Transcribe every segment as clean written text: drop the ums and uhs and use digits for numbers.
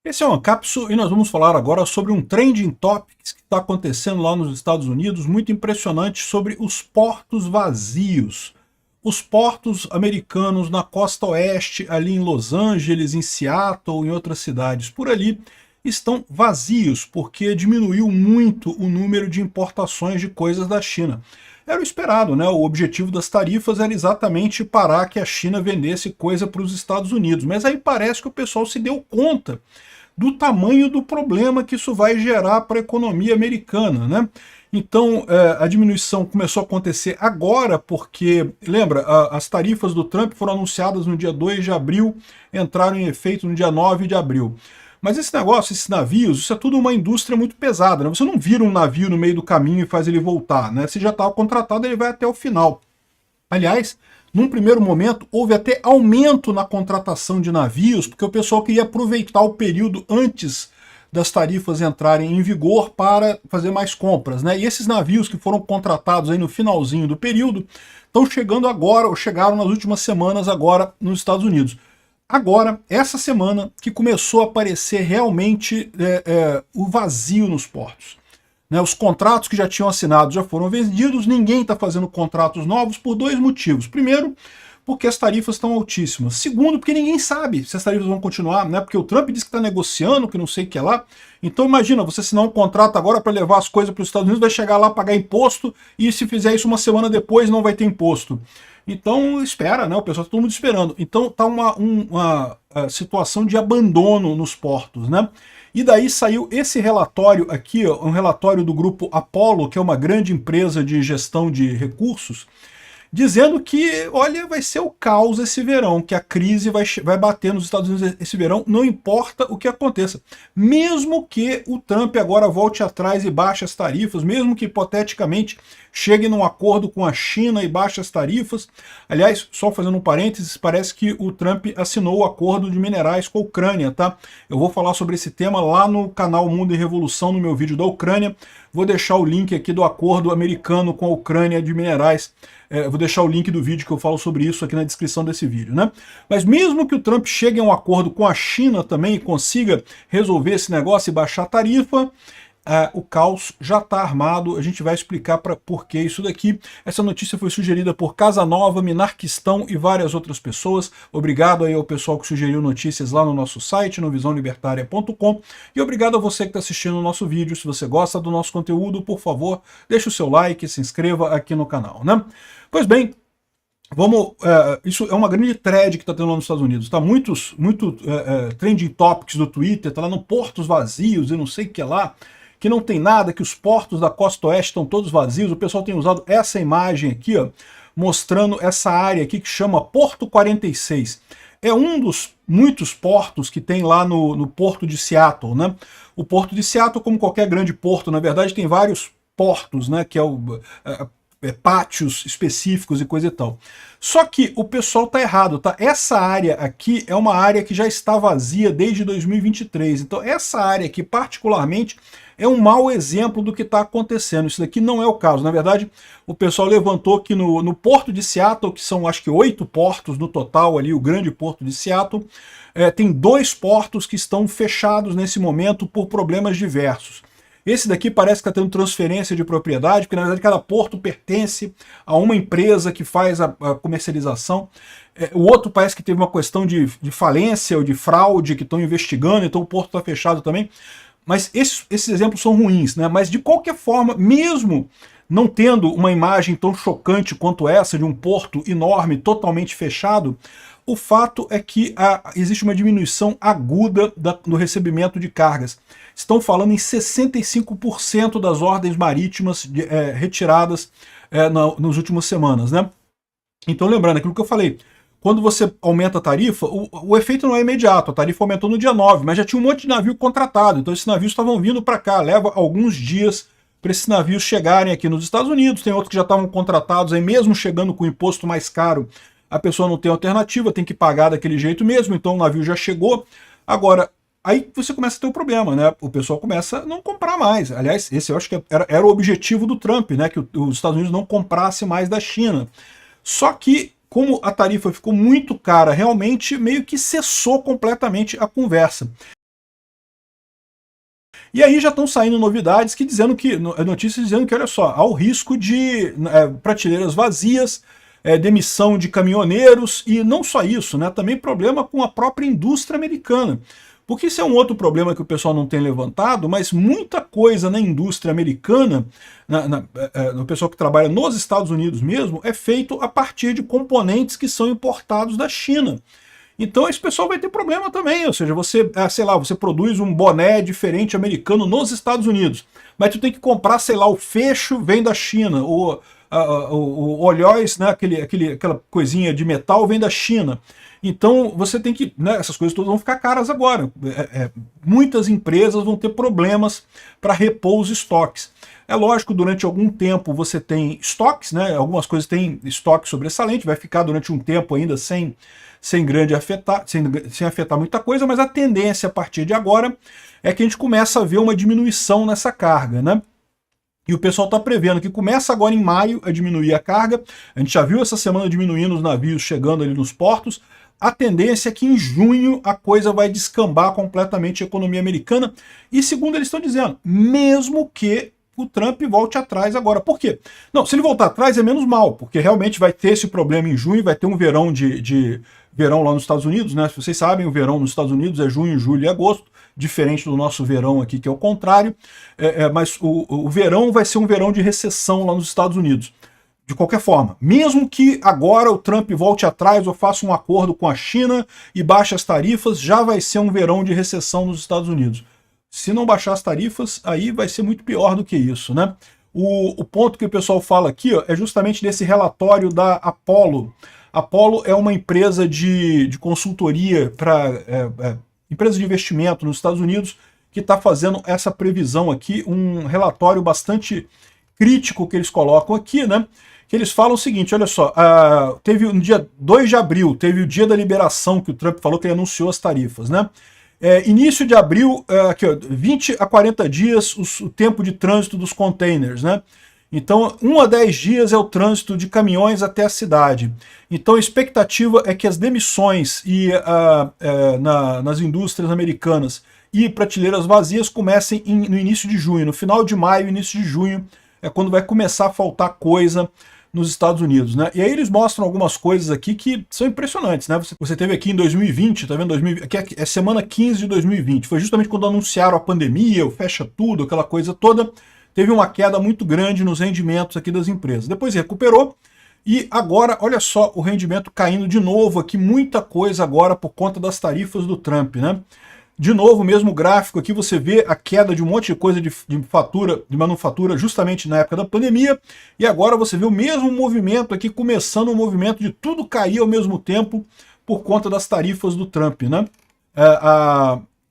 Esse é o Ancapsu e nós vamos falar agora sobre um trending topics que está acontecendo lá nos Estados Unidos, muito impressionante, sobre os portos vazios. Os portos americanos na costa oeste, ali em Los Angeles, em Seattle, em outras cidades por ali, estão vazios, porque diminuiu muito o número de importações de coisas da China. Era o esperado, né? O objetivo das tarifas era exatamente parar que a China vendesse coisa para os Estados Unidos, mas aí parece que o pessoal se deu conta do tamanho do problema que isso vai gerar para a economia americana, né? Então, a diminuição começou a acontecer agora, porque, lembra, as tarifas do Trump foram anunciadas no dia 2 de abril, entraram em efeito no dia 9 de abril. Mas esse negócio, esses navios, isso é tudo uma indústria muito pesada, né? Você não vira um navio no meio do caminho e faz ele voltar, né? Se já estava contratado, ele vai até o final. Aliás, num primeiro momento, houve até aumento na contratação de navios, porque o pessoal queria aproveitar o período antes das tarifas entrarem em vigor para fazer mais compras, né? E esses navios que foram contratados aí no finalzinho do período estão chegando agora, ou chegaram nas últimas semanas agora nos Estados Unidos. Agora, essa semana, que começou a aparecer realmente o vazio nos portos. Né, os contratos que já tinham assinado já foram vendidos, ninguém está fazendo contratos novos por dois motivos. Primeiro, porque as tarifas estão altíssimas. Segundo, porque ninguém sabe se as tarifas vão continuar, né? Porque o Trump disse que está negociando, que não sei o que é lá. Então imagina, você assinar um contrato agora para levar as coisas para os Estados Unidos, vai chegar lá pagar imposto, e se fizer isso uma semana depois não vai ter imposto. Então espera, né? O pessoal está todo mundo esperando. Então está uma situação de abandono nos portos, né? E daí saiu esse relatório aqui, ó, um relatório do grupo Apollo, que é uma grande empresa de gestão de recursos, dizendo que, olha, vai ser o caos esse verão, que a crise vai bater nos Estados Unidos esse verão, não importa o que aconteça. Mesmo que o Trump agora volte atrás e baixe as tarifas, mesmo que hipoteticamente chegue num acordo com a China e baixe as tarifas. Aliás, só fazendo um parênteses, parece que o Trump assinou o acordo de minerais com a Ucrânia, tá? Eu vou falar sobre esse tema lá no canal Mundo e Revolução, no meu vídeo da Ucrânia. Vou deixar o link aqui do acordo americano com a Ucrânia de minerais. Vou deixar o link do vídeo que eu falo sobre isso aqui na descrição desse vídeo, né? Mas mesmo que o Trump chegue a um acordo com a China também e consiga resolver esse negócio e baixar a tarifa, o caos já está armado. A gente vai explicar por que isso daqui. Essa notícia foi sugerida por Casanova, Minarquistão e várias outras pessoas. Obrigado aí ao pessoal que sugeriu notícias lá no nosso site, no visãolibertaria.com. E obrigado a você que está assistindo o nosso vídeo. Se você gosta do nosso conteúdo, por favor, deixe o seu like, se inscreva aqui no canal, né? Pois bem, isso é uma grande thread que está tendo lá nos Estados Unidos. Tá muito trending topics do Twitter, tá lá no portos vazios e não sei o que lá, que não tem nada, que os portos da costa oeste estão todos vazios. O pessoal tem usado essa imagem aqui, ó, mostrando essa área aqui que chama Porto 46. É um dos muitos portos que tem lá no porto de Seattle, né? O porto de Seattle, como qualquer grande porto, na verdade, tem vários portos, né? Que é pátios específicos e coisa e tal. Só que o pessoal tá errado, tá? Essa área aqui é uma área que já está vazia desde 2023. Então essa área aqui, particularmente, é um mau exemplo do que está acontecendo. Isso daqui não é o caso. Na verdade, o pessoal levantou que no porto de Seattle, que são acho que 8 portos no total ali, o grande porto de Seattle, tem 2 portos que estão fechados nesse momento por problemas diversos. Esse daqui parece que está tendo transferência de propriedade, porque na verdade cada porto pertence a uma empresa que faz a comercialização. O outro parece que teve uma questão de falência ou de fraude que estão investigando, então o porto está fechado também. Mas esses exemplos são ruins, né? Mas de qualquer forma, mesmo não tendo uma imagem tão chocante quanto essa de um porto enorme, totalmente fechado, o fato é que existe uma diminuição aguda no recebimento de cargas. Estão falando em 65% das ordens marítimas retiradas nas últimas semanas, né? Então lembrando aquilo que eu falei, quando você aumenta a tarifa, o efeito não é imediato. A tarifa aumentou no dia 9, mas já tinha um monte de navio contratado, então esses navios estavam vindo para cá. Leva alguns dias para esses navios chegarem aqui nos Estados Unidos. Tem outros que já estavam contratados, aí mesmo chegando com imposto mais caro, a pessoa não tem alternativa, tem que pagar daquele jeito mesmo, então o navio já chegou. Agora, aí você começa a ter um problema, né? O pessoal começa a não comprar mais. Aliás, esse eu acho que era o objetivo do Trump, né? Que os Estados Unidos não comprasse mais da China. Só que, como a tarifa ficou muito cara, realmente meio que cessou completamente a conversa. E aí já estão saindo novidades que dizendo que, notícias dizendo que, olha só, há o risco de prateleiras vazias, demissão de caminhoneiros, e não só isso, né, também problema com a própria indústria americana. Porque isso é um outro problema que o pessoal não tem levantado, mas muita coisa na indústria americana, no pessoal que trabalha nos Estados Unidos mesmo, é feito a partir de componentes que são importados da China. Então esse pessoal vai ter problema também, ou seja, você, sei lá, você produz um boné diferente americano nos Estados Unidos, mas tu tem que comprar, sei lá, o fecho vem da China, o olhóis, né, aquela coisinha de metal vem da China. Então você tem que, né, essas coisas todas vão ficar caras agora. Muitas empresas vão ter problemas para repor os estoques. É lógico, durante algum tempo você tem estoques, né, algumas coisas têm estoque sobressalente, vai ficar durante um tempo ainda sem afetar muita coisa, mas a tendência a partir de agora é que a gente começa a ver uma diminuição nessa carga, né? E o pessoal está prevendo que começa agora em maio a diminuir a carga. A gente já viu essa semana diminuindo os navios chegando ali nos portos. A tendência é que em junho a coisa vai descambar completamente a economia americana. E segundo eles estão dizendo, mesmo que o Trump volte atrás agora. Por quê? Não, se ele voltar atrás é menos mal, porque realmente vai ter esse problema em junho, vai ter um verão verão lá nos Estados Unidos, né? Se vocês sabem, o verão nos Estados Unidos é junho, julho e agosto, diferente do nosso verão aqui, que é o contrário, mas o verão vai ser um verão de recessão lá nos Estados Unidos. De qualquer forma, mesmo que agora o Trump volte atrás ou faça um acordo com a China e baixe as tarifas, já vai ser um verão de recessão nos Estados Unidos. Se não baixar as tarifas, aí vai ser muito pior do que isso, né? O ponto que o pessoal fala aqui, ó, é justamente desse relatório da Apollo. Apollo é uma empresa de consultoria para empresa de investimento nos Estados Unidos que está fazendo essa previsão aqui, um relatório bastante crítico que eles colocam aqui, né? Que eles falam o seguinte, olha só, teve no dia 2 de abril, teve o dia da liberação que o Trump falou que ele anunciou as tarifas, né? Início de abril, aqui, ó, 20 a 40 dias o tempo de trânsito dos containers, né? Então, 1 a 10 dias é o trânsito de caminhões até a cidade. Então, a expectativa é que as demissões nas indústrias americanas e prateleiras vazias comecem no início de junho. No final de maio, início de junho, é quando vai começar a faltar coisa nos Estados Unidos, né? E aí eles mostram algumas coisas aqui que são impressionantes, né? Você teve aqui em 2020, tá vendo? Aqui é semana 15 de 2020. Foi justamente quando anunciaram a pandemia, o fecha tudo, aquela coisa toda. Teve uma queda muito grande nos rendimentos aqui das empresas. Depois recuperou e agora, olha só, o rendimento caindo de novo aqui, muita coisa agora por conta das tarifas do Trump, né? De novo, o mesmo gráfico aqui, você vê a queda de um monte de coisa de manufatura justamente na época da pandemia, e agora você vê o mesmo movimento aqui, começando o movimento de tudo cair ao mesmo tempo por conta das tarifas do Trump, né?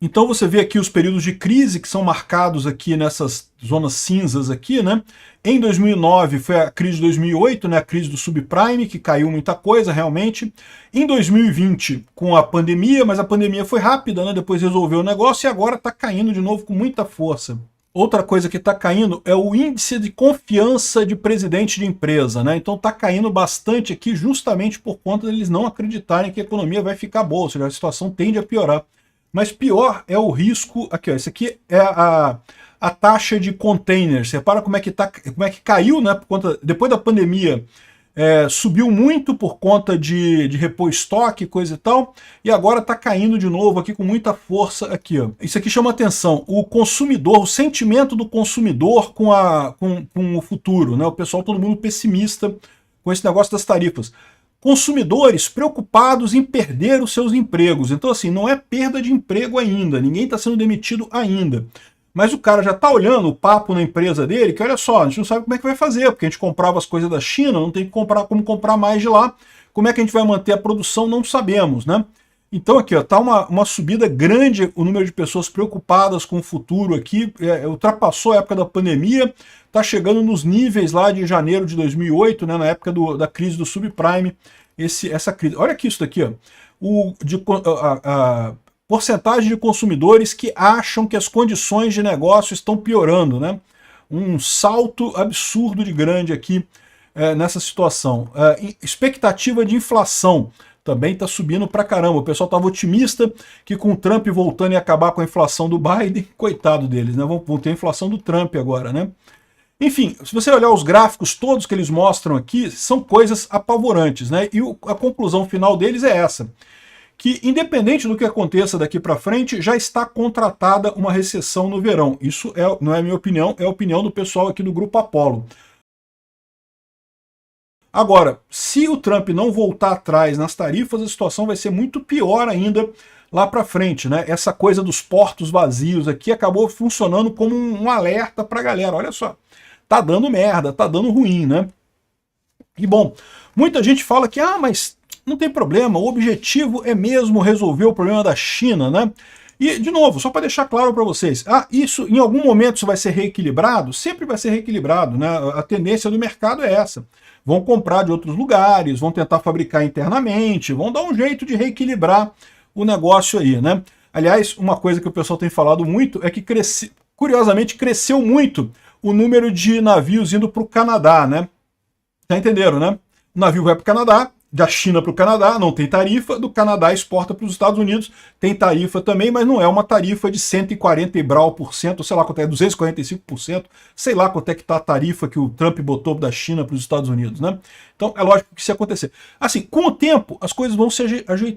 Então você vê aqui os períodos de crise que são marcados aqui nessas zonas cinzas aqui, né? Em 2009 foi a crise de 2008, né? A crise do subprime, que caiu muita coisa realmente. Em 2020 com a pandemia, mas a pandemia foi rápida, né? Depois resolveu o negócio e agora está caindo de novo com muita força. Outra coisa que está caindo é o índice de confiança de presidente de empresa, né? Então está caindo bastante aqui justamente por conta deles não acreditarem que a economia vai ficar boa, ou seja, a situação tende a piorar. Mas pior é o risco, aqui ó, esse aqui é a taxa de containers. Repara como é que caiu, né? Por conta, depois da pandemia, subiu muito por conta de repor estoque, coisa e tal, e agora está caindo de novo aqui com muita força aqui, ó. Isso aqui chama atenção, o consumidor, o sentimento do consumidor com o futuro, né? O pessoal, todo mundo pessimista com esse negócio das tarifas. Consumidores preocupados em perder os seus empregos. Então, assim, não é perda de emprego ainda, ninguém está sendo demitido ainda. Mas o cara já está olhando o papo na empresa dele, que olha só, a gente não sabe como é que vai fazer, porque a gente comprava as coisas da China, não tem como comprar mais de lá. Como é que a gente vai manter a produção, não sabemos, né? Então aqui está uma subida grande, o número de pessoas preocupadas com o futuro aqui, ultrapassou a época da pandemia, está chegando nos níveis lá de janeiro de 2008, né, na época da crise do subprime, essa crise. Olha aqui isso daqui, ó, a porcentagem de consumidores que acham que as condições de negócio estão piorando, né? Um salto absurdo de grande aqui nessa situação. Expectativa de inflação. também está subindo pra caramba. O pessoal estava otimista que com o Trump voltando ia acabar com a inflação do Biden, coitado deles, né? Vão ter a inflação do Trump agora, né? Enfim, se você olhar os gráficos todos que eles mostram aqui, são coisas apavorantes, né? E a conclusão final deles é essa, que independente do que aconteça daqui para frente, já está contratada uma recessão no verão. Isso não é minha opinião, é a opinião do pessoal aqui do Grupo Apollo. Agora, se o Trump não voltar atrás nas tarifas, a situação vai ser muito pior ainda lá para frente, né? Essa coisa dos portos vazios aqui acabou funcionando como um alerta para a galera. Olha só, tá dando merda, tá dando ruim, né? E bom, muita gente fala que, mas não tem problema, o objetivo é mesmo resolver o problema da China, né? E, de novo, só para deixar claro para vocês, isso em algum momento isso vai ser reequilibrado? Sempre vai ser reequilibrado, né? A tendência do mercado é essa. Vão comprar de outros lugares, vão tentar fabricar internamente, vão dar um jeito de reequilibrar o negócio aí, né? Aliás, uma coisa que o pessoal tem falado muito é que, curiosamente, cresceu muito o número de navios indo para o Canadá, né? Tá entendendo, né? O navio vai para o Canadá, da China para o Canadá, não tem tarifa, do Canadá exporta para os Estados Unidos, tem tarifa também, mas não é uma tarifa de 140 e brau por cento, sei lá quanto é, 245%, sei lá quanto é que está a tarifa que o Trump botou da China para os Estados Unidos, né? Então é lógico que isso ia acontecer. Assim, com o tempo, as coisas vão se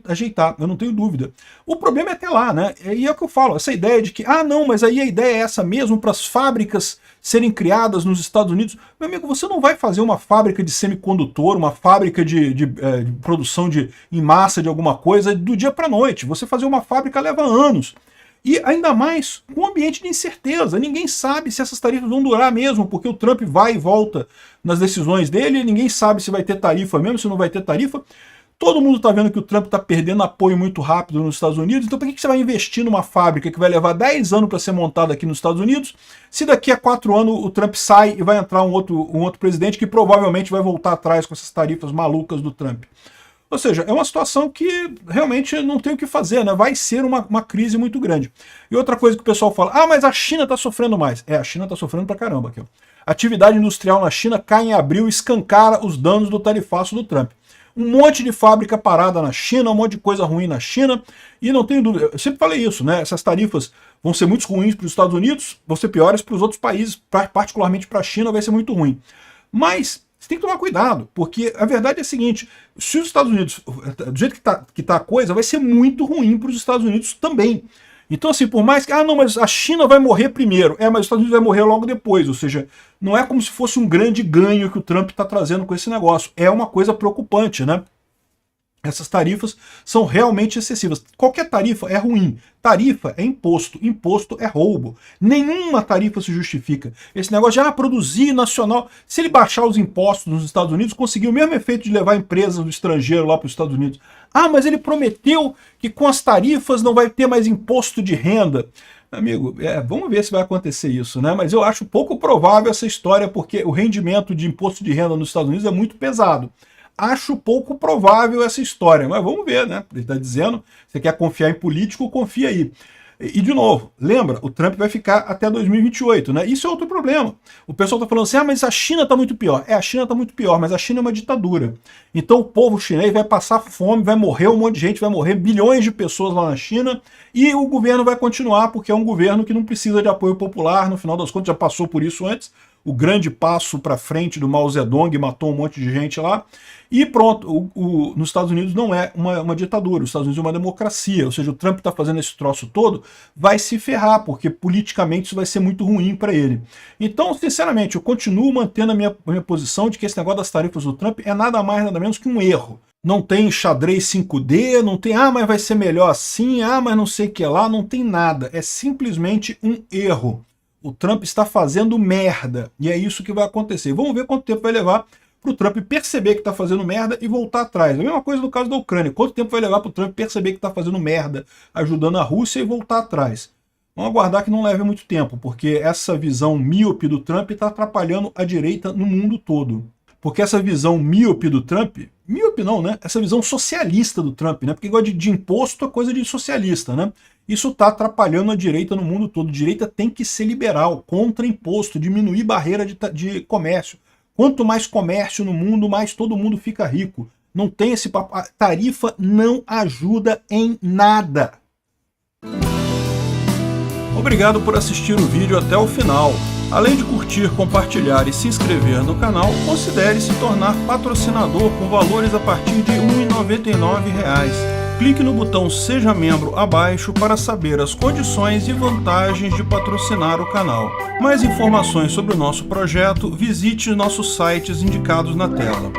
ajeitar, eu não tenho dúvida. O problema é até lá, né? E é o que eu falo, essa ideia de que, não, mas aí a ideia é essa mesmo para as fábricas serem criadas nos Estados Unidos. Meu amigo, você não vai fazer uma fábrica de semicondutor, uma fábrica de produção em massa de alguma coisa do dia para a noite. Você fazer uma fábrica leva anos. E ainda mais com um ambiente de incerteza. Ninguém sabe se essas tarifas vão durar mesmo, porque o Trump vai e volta nas decisões dele, ninguém sabe se vai ter tarifa mesmo, se não vai ter tarifa. Todo mundo está vendo que o Trump está perdendo apoio muito rápido nos Estados Unidos, então por que você vai investir numa fábrica que vai levar 10 anos para ser montada aqui nos Estados Unidos, se daqui a 4 anos o Trump sai e vai entrar um outro presidente que provavelmente vai voltar atrás com essas tarifas malucas do Trump? Ou seja, é uma situação que realmente não tem o que fazer, né? Vai ser uma crise muito grande. E outra coisa que o pessoal fala, mas a China está sofrendo mais. A China está sofrendo pra caramba aqui. Ó. Atividade industrial na China cai em abril e escancara os danos do tarifaço do Trump. Um monte de fábrica parada na China, um monte de coisa ruim na China, e não tenho dúvida, eu sempre falei isso, né? Essas tarifas vão ser muito ruins para os Estados Unidos, vão ser piores para os outros países, particularmente para a China vai ser muito ruim. Mas você tem que tomar cuidado, porque a verdade é a seguinte, se os Estados Unidos, do jeito que tá a coisa, vai ser muito ruim para os Estados Unidos também. Então, assim, por mais que, não, mas a China vai morrer primeiro, mas os Estados Unidos vai morrer logo depois, ou seja, não é como se fosse um grande ganho que o Trump está trazendo com esse negócio, é uma coisa preocupante, né? Essas tarifas são realmente excessivas. Qualquer tarifa é ruim. Tarifa é imposto. Imposto é roubo. Nenhuma tarifa se justifica. Esse negócio de produzir nacional. Se ele baixar os impostos nos Estados Unidos, conseguir o mesmo efeito de levar empresas do estrangeiro lá para os Estados Unidos. Mas ele prometeu que com as tarifas não vai ter mais imposto de renda. Amigo, vamos ver se vai acontecer isso, né? Mas eu acho pouco provável essa história, porque o rendimento de imposto de renda nos Estados Unidos é muito pesado. Acho pouco provável essa história, mas vamos ver, né? Ele está dizendo, você quer confiar em político, confia aí. E de novo, lembra, o Trump vai ficar até 2028, né? Isso é outro problema. O pessoal está falando assim, mas a China está muito pior. A China está muito pior, mas a China é uma ditadura. Então o povo chinês vai passar fome, vai morrer um monte de gente, vai morrer bilhões de pessoas lá na China, e o governo vai continuar, porque é um governo que não precisa de apoio popular, no final das contas já passou por isso antes, o grande passo para frente do Mao Zedong, matou um monte de gente lá, e pronto, nos Estados Unidos não é uma ditadura, os Estados Unidos é uma democracia, ou seja, o Trump está fazendo esse troço todo, vai se ferrar, porque politicamente isso vai ser muito ruim para ele. Então, sinceramente, eu continuo mantendo a minha posição de que esse negócio das tarifas do Trump é nada mais, nada menos que um erro. Não tem xadrez 5D, não tem, mas vai ser melhor assim, mas não sei o que lá, não tem nada, é simplesmente um erro. O Trump está fazendo merda, e é isso que vai acontecer. Vamos ver quanto tempo vai levar para o Trump perceber que está fazendo merda e voltar atrás. A mesma coisa no caso da Ucrânia. Quanto tempo vai levar para o Trump perceber que está fazendo merda, ajudando a Rússia e voltar atrás? Vamos aguardar que não leve muito tempo, porque essa visão míope do Trump está atrapalhando a direita no mundo todo. Porque essa visão míope do Trump, míope não, né? Essa visão socialista do Trump, né? Porque igual de imposto é coisa de socialista, né? Isso está atrapalhando a direita no mundo todo. A direita tem que ser liberal, contra imposto, diminuir barreira de comércio. Quanto mais comércio no mundo, mais todo mundo fica rico. Não tem esse papo. A tarifa não ajuda em nada. Obrigado por assistir o vídeo até o final. Além de curtir, compartilhar e se inscrever no canal, considere se tornar patrocinador com valores a partir de R$ 1,99. Clique no botão Seja Membro abaixo para saber as condições e vantagens de patrocinar o canal. Mais informações sobre o nosso projeto, visite nossos sites indicados na tela.